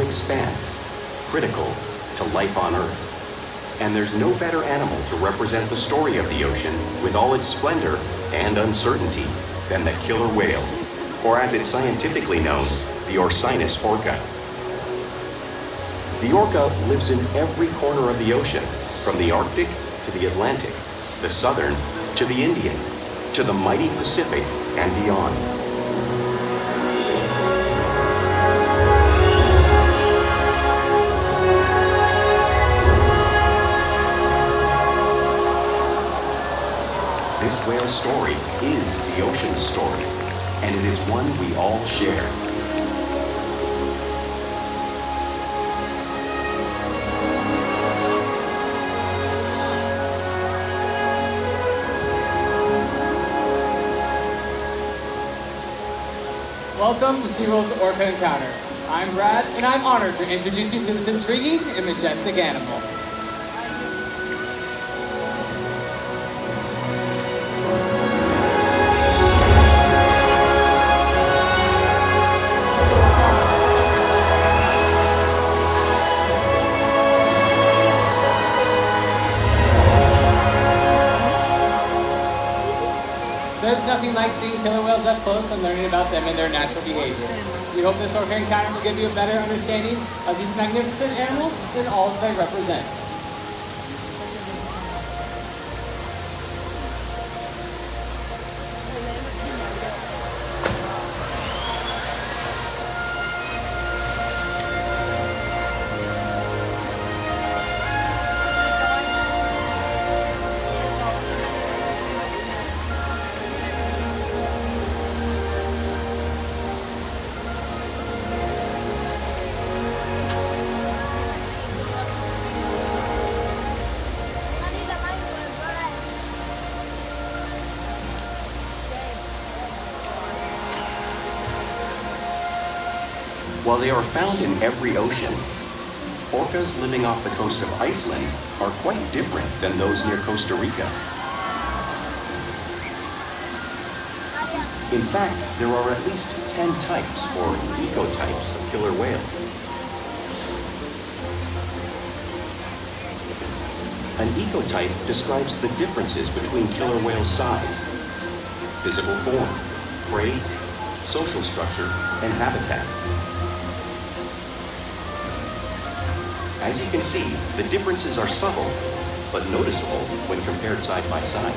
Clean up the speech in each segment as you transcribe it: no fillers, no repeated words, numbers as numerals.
expanse, critical to life on Earth. And there's no better animal to represent the story of the ocean with all its splendor and uncertainty than the killer whale, or as it's scientifically known, the Orcinus orca. The orca lives in every corner of the ocean, from the Arctic to the Atlantic, the Southern to the Indian, to the mighty Pacific and beyond. This whale's story is the ocean's story, and it is one we all share. Welcome to SeaWorld's Orca Encounter. I'm Brad, and I'm honored to introduce you to this intriguing and majestic animal. There's nothing like seeing killer whales up close and learning about them and their natural behavior. We hope this Orca Encounter will give you a better understanding of these magnificent animals and all that they represent. While they are found in every ocean, orcas living off the coast of Iceland are quite different than those near Costa Rica. In fact, there are at least 10 types or ecotypes of killer whales. An ecotype describes the differences between killer whale size, physical form, prey, social structure, and habitat. As you can see, the differences are subtle, but noticeable when compared side by side.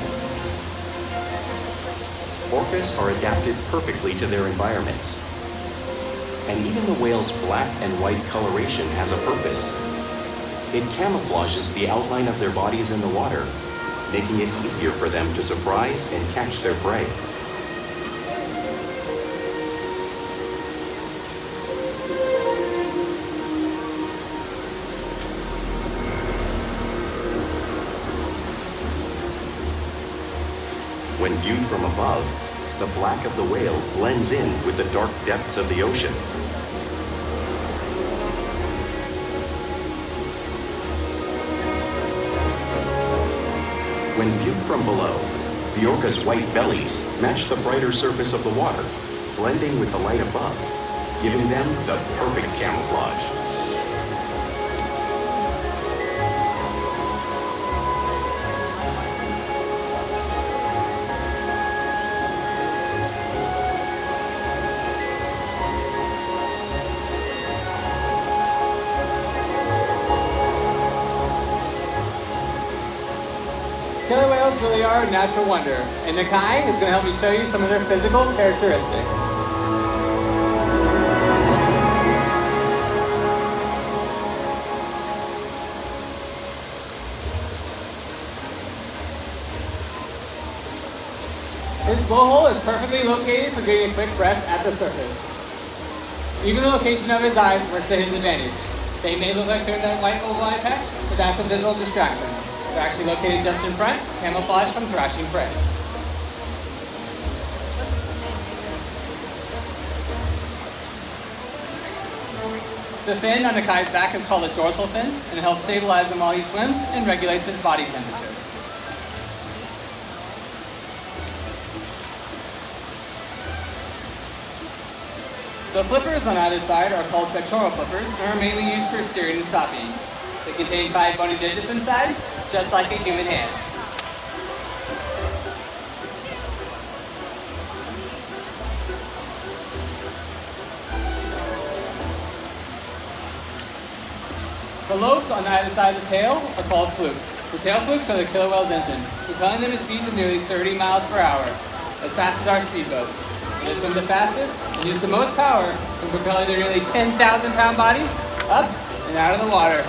Orcas are adapted perfectly to their environments. And even the whale's black and white coloration has a purpose. It camouflages the outline of their bodies in the water, making it easier for them to surprise and catch their prey. When viewed from above, the black of the whale blends in with the dark depths of the ocean. When viewed from below, the orca's white bellies match the brighter surface of the water, blending with the light above, giving them the perfect camouflage. Killer whales really are a natural wonder, and Nakai is going to help me show you some of their physical characteristics. His blowhole is perfectly located for getting a quick breath at the surface. Even the location of his eyes works to his advantage. They may look like they're in that white oval eye patch, but that's a visual distraction. They're actually located just in front, camouflaged from thrashing prey. The fin on Nakai's back is called a dorsal fin, and it helps stabilize him while he swims and regulates his body temperature. The flippers on either side are called pectoral flippers and are mainly used for steering and stopping. They contain 5 bony digits inside, just like a human hand. The lobes on either side of the tail are called flukes. The tail flukes are the killer whale's engine, propelling them at speeds of nearly 30 miles per hour, as fast as our speedboats. They swim the fastest and use the most power in propelling their nearly 10,000-pound bodies up and out of the water.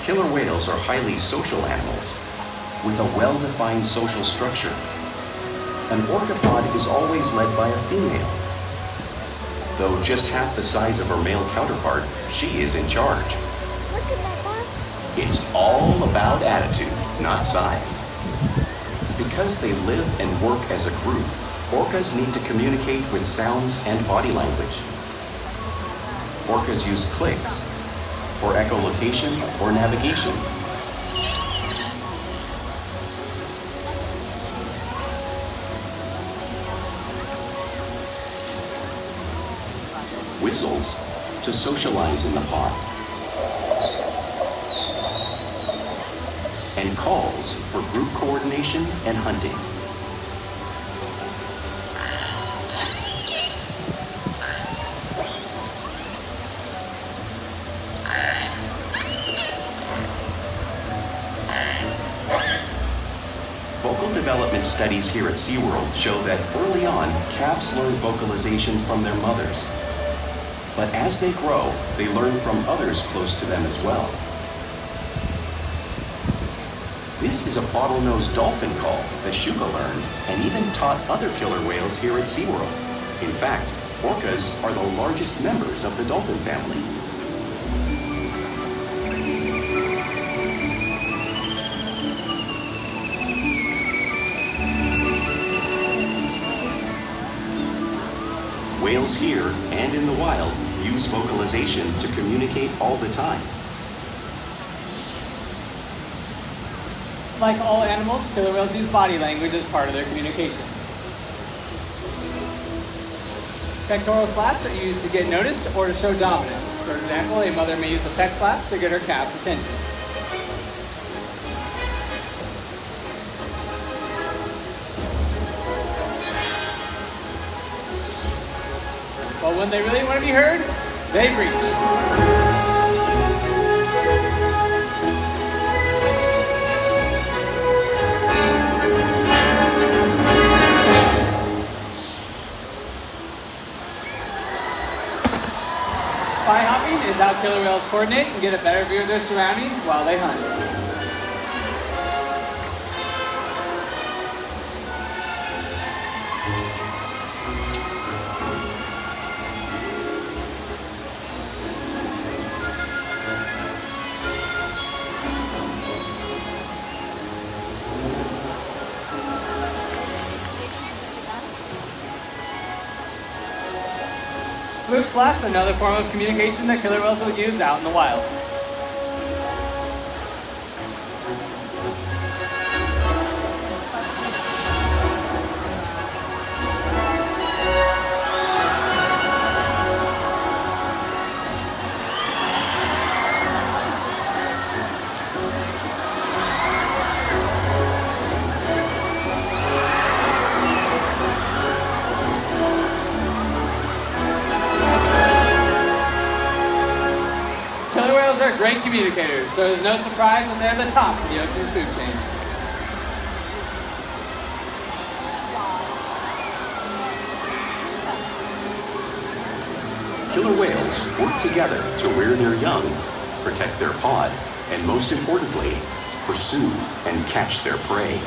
Killer whales are highly social animals with a well-defined social structure. An orca pod is always led by a female. Though just half the size of her male counterpart, she is in charge. Look at that, Bob. It's all about attitude, not size. Because they live and work as a group, orcas need to communicate with sounds and body language. Orcas use clicks for echolocation or navigation. Whistles to socialize in the pod. And calls for group coordination and hunting. Vocal development studies here at SeaWorld show that early on, calves learn vocalization from their mothers. But as they grow, they learn from others close to them as well. This is a bottlenose dolphin call that Shuka learned and even taught other killer whales here at SeaWorld. In fact, orcas are the largest members of the dolphin family. Whales here and in the wild use vocalization to communicate all the time. Like all animals, killer whales use body language as part of their communication. Pectoral slaps are used to get noticed or to show dominance. For example, a mother may use a peck slap to get her calf's attention. But when they really want to be heard, they breach. Spy hopping is how killer whales coordinate and get a better view of their surroundings while they hunt. Fluke slaps are another form of communication that killer whales will use out in the wild. Are great communicators, so there's no surprise that they're the top of the ocean's food chain. Killer whales work together to rear their young, protect their pod, and most importantly, pursue and catch their prey.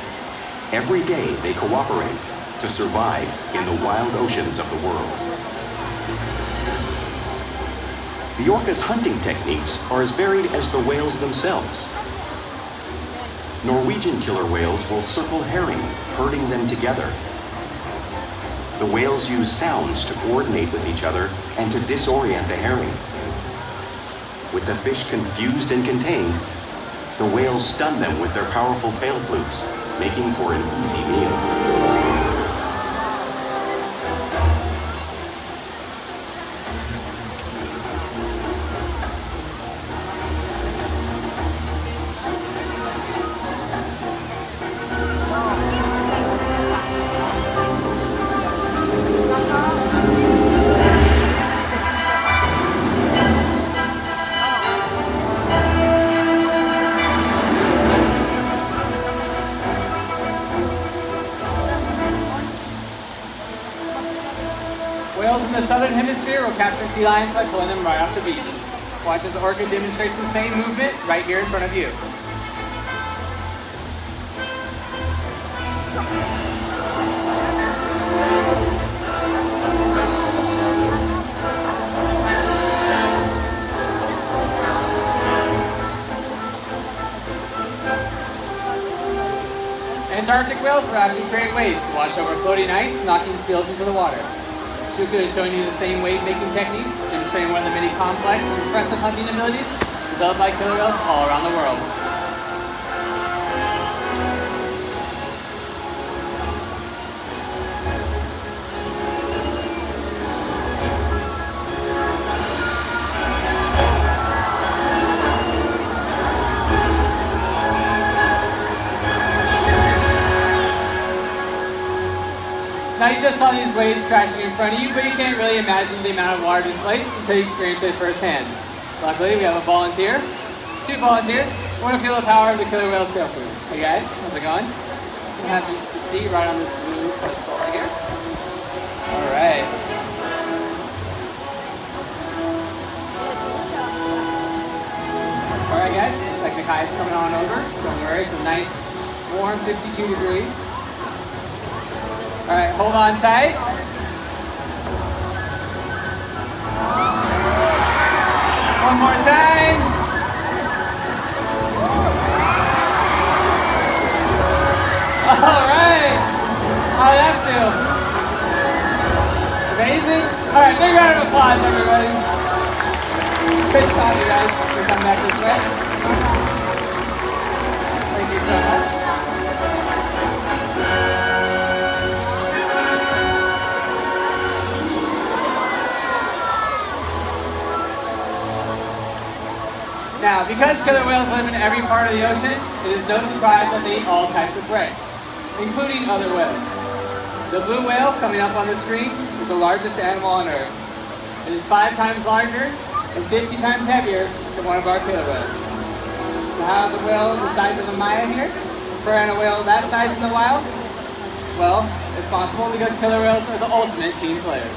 Every day they cooperate to survive in the wild oceans of the world. The orca's hunting techniques are as varied as the whales themselves. Norwegian killer whales will circle herring, herding them together. The whales use sounds to coordinate with each other and to disorient the herring. With the fish confused and contained, the whales stun them with their powerful tail flukes, making for an easy meal. Whales in the southern hemisphere will capture sea lions by pulling them right off the beach. Watch as Orca demonstrates the same movement right here in front of you. Antarctic whales will actually create waves to wash over floating ice, knocking seals into the water. Shuka is showing you the same wave-making technique, demonstrating one of the many complex and impressive hunting abilities developed by killer whales all around the world. Now you just saw these waves crashing in front of you, but you can't really imagine the amount of water displaced until you experience it firsthand. Luckily, we have a volunteer, 2 volunteers, who want to feel the power of the killer whale tail fluke. Hey guys, how's it going? I'm happy to see you right on this blue pedestal right here. Alright. Alright guys, like the kite's coming on over. Don't worry, it's a nice warm 52 degrees. All right, hold on tight. One more time. All right. How did that feel? Amazing. All right, big round of applause, everybody. Good job, you guys. We'll come back this way. Thank you so much. Now, because killer whales live in every part of the ocean, it is no surprise that they eat all types of prey, including other whales. The blue whale, coming up on the screen, is the largest animal on Earth. It is 5 times larger and 50 times heavier than one of our killer whales. So how is a whale the size of a Maya here compare on a whale that size in the wild? Well, it's possible because killer whales are the ultimate team players.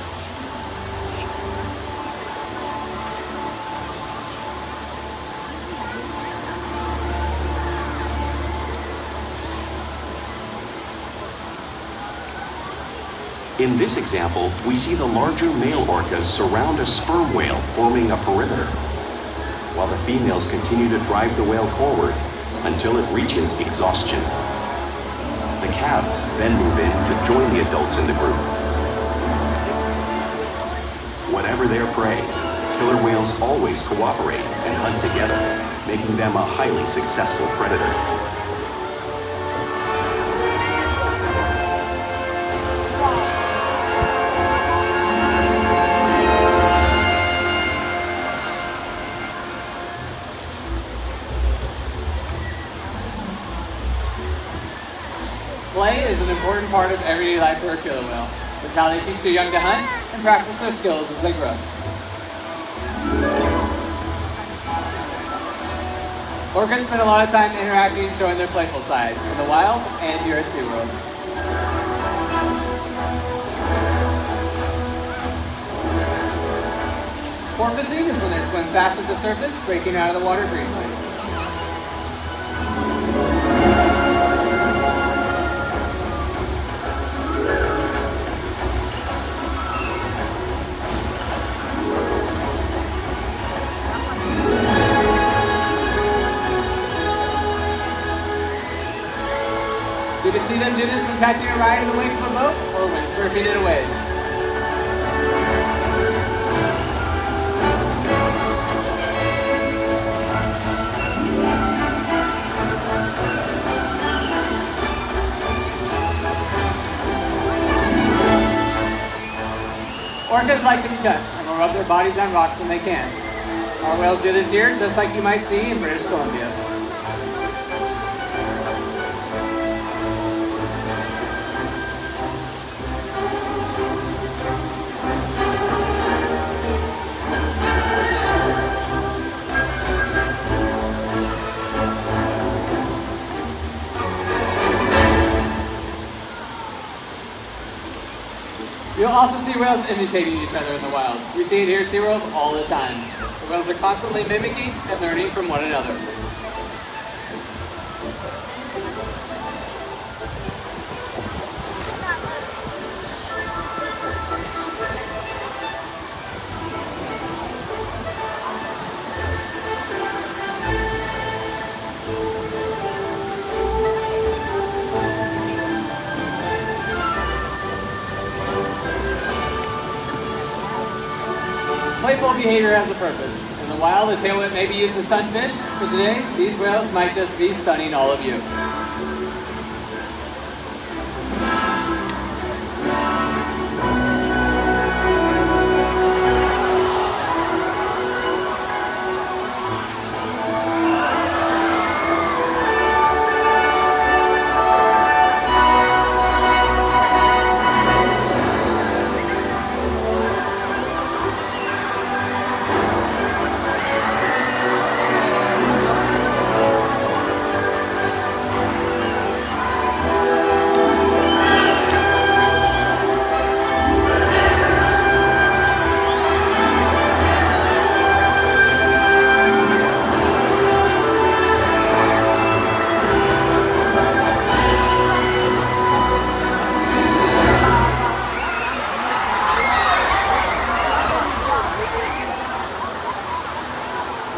In this example, we see the larger male orcas surround a sperm whale, forming a perimeter, while the females continue to drive the whale forward until it reaches exhaustion. The calves then move in to join the adults in the group. Whatever their prey, killer whales always cooperate and hunt together, making them a highly successful predator. Play is an important part of everyday life for a killer whale. It's how they teach their young to hunt and practice their skills as they grow. Orcas spend a lot of time interacting and showing their playful side in the wild and here at SeaWorld. Porpoising is when they swim fast at the surface, breaking out of the water briefly. them do this when catching a ride in the wake of a boat or when surfing in a wave. Orcas like to be touched and will rub their bodies on rocks when they can. Our whales do this here, just like you might see in British Columbia. You'll also see whales imitating each other in the wild. We see it here at SeaWorld all the time. The whales are constantly mimicking and learning from one another. Playful behavior has a purpose. In the wild, the tail whip may be used to stun fish, but today, these whales might just be stunning all of you.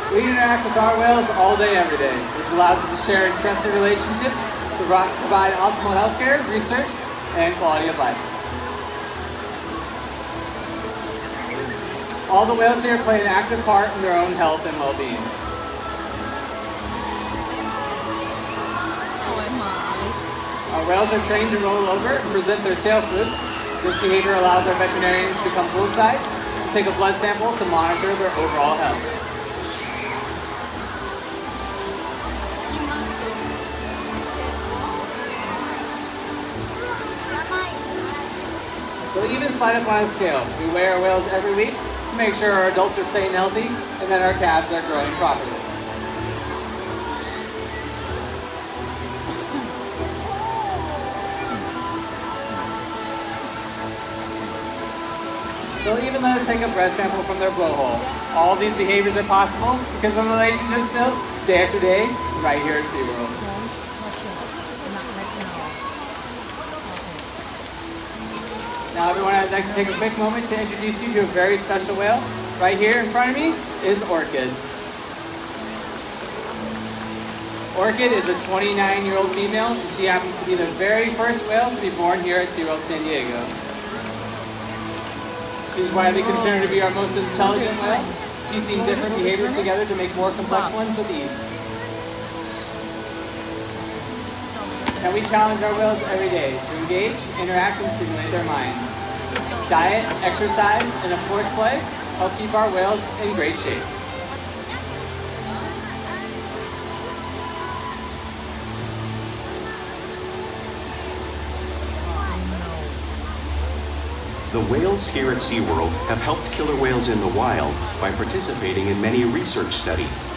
We interact with our whales all day, every day, which allows us to share trusted relationships to provide optimal healthcare, research, and quality of life. All the whales here play an active part in their own health and well-being. Our whales are trained to roll over and present their tail flips. This behavior allows our veterinarians to come poolside and take a blood sample to monitor their overall health. We'll even slide up on a scale. We weigh our whales every week to make sure our adults are staying healthy and that our calves are growing properly. They'll even let us take a breath sample from their blowhole. All these behaviors are possible because of relationships built day after day right here at SeaWorld. Now everyone, I'd like to take a quick moment to introduce you to a very special whale. Right here in front of me is Orchid. Orchid is a 29-year-old female, and she happens to be the very first whale to be born here at SeaWorld San Diego. She's widely considered to be our most intelligent whale, piecing different behaviors together to make more complex ones with ease. And we challenge our whales every day to engage, interact, and stimulate their minds. Diet, exercise, and of course play help keep our whales in great shape. The whales here at SeaWorld have helped killer whales in the wild by participating in many research studies.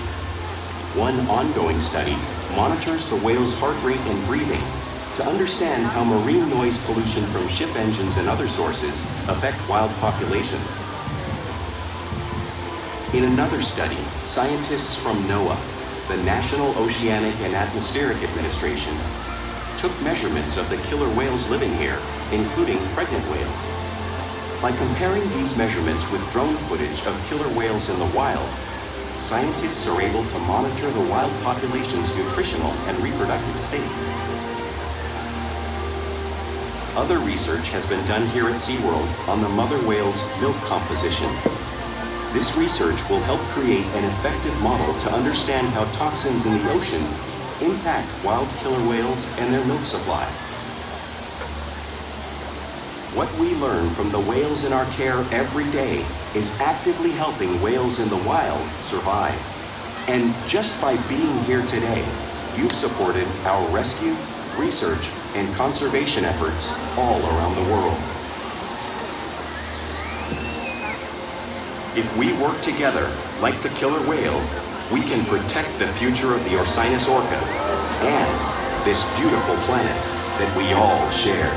One ongoing study monitors the whale's heart rate and breathing to understand how marine noise pollution from ship engines and other sources affect wild populations. In another study, scientists from NOAA, the National Oceanic and Atmospheric Administration, took measurements of the killer whales living here, including pregnant whales. By comparing these measurements with drone footage of killer whales in the wild, scientists are able to monitor the wild population's nutritional and reproductive states. Other research has been done here at SeaWorld on the mother whale's milk composition. This research will help create an effective model to understand how toxins in the ocean impact wild killer whales and their milk supply. What we learn from the whales in our care every day is actively helping whales in the wild survive. And just by being here today, you've supported our rescue, research, and conservation efforts all around the world. If we work together, like the killer whale, we can protect the future of the Orcinus orca and this beautiful planet that we all share.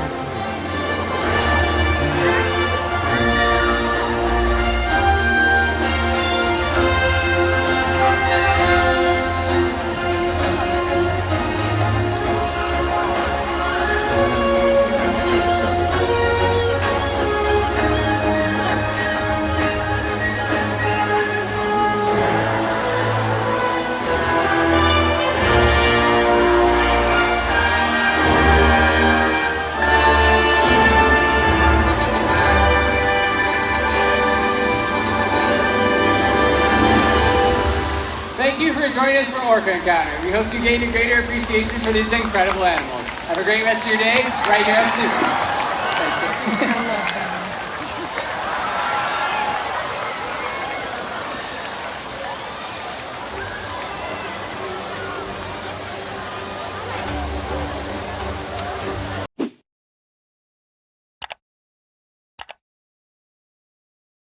Thank you for joining us for Orca Encounter. We hope you gained a greater appreciation for these incredible animals. Have a great rest of your day right here at SeaWorld.